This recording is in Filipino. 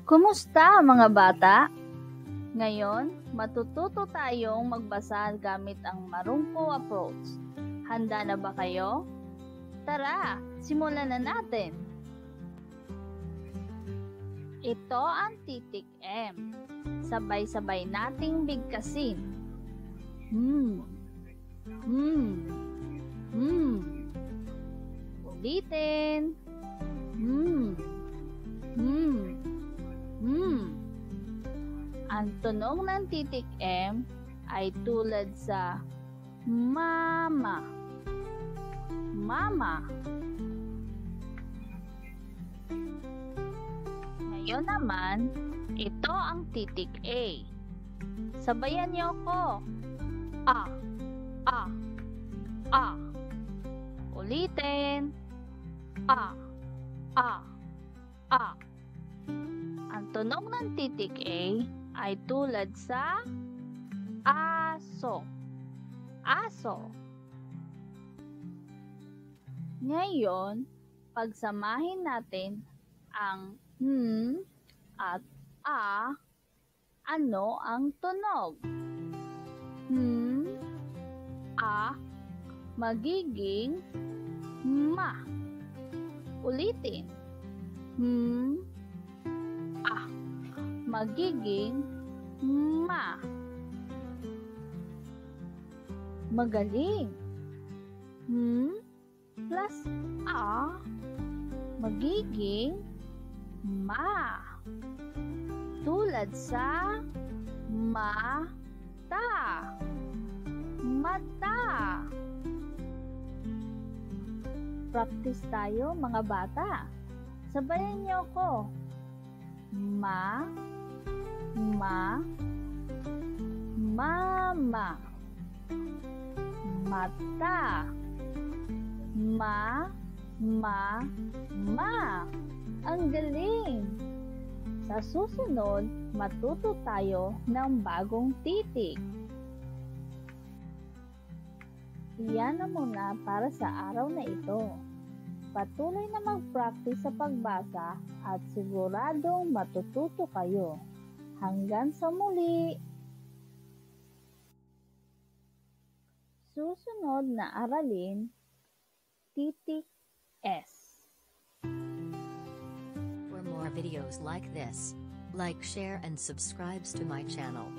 Kumusta mga bata? Ngayon, matututo tayong magbasa gamit ang Marungko approach. Handa na ba kayo? Tara, simulan na natin. Ito ang titik M. Sabay-sabay nating bigkasin. Ulitin. Ang tunog ng titik M ay tulad sa mama. Mama. Ngayon naman, ito ang titik A. Sabayan niyo ako. A. Ulitin. A. Ang tunog ng titik A ay tulad sa aso. Aso. Ngayon, pagsamahin natin ang at a. Ano ang tunog? A magiging ma. Ulitin. A magiging ma. Magaling. Plus a magiging ma. Tulad sa mata. Mata. Practice tayo mga bata. Sabayan niyo ako. Mama. Mata. Ma. Ang galing! Sa susunod, matuto tayo ng bagong titik. Iyan na muna para sa araw na ito. Patuloy na mag-practice sa pagbasa at siguradong matututo kayo. Hanggang sa muli! Susunod na aralin, titik S. For more videos like this, like, share and subscribe to my channel.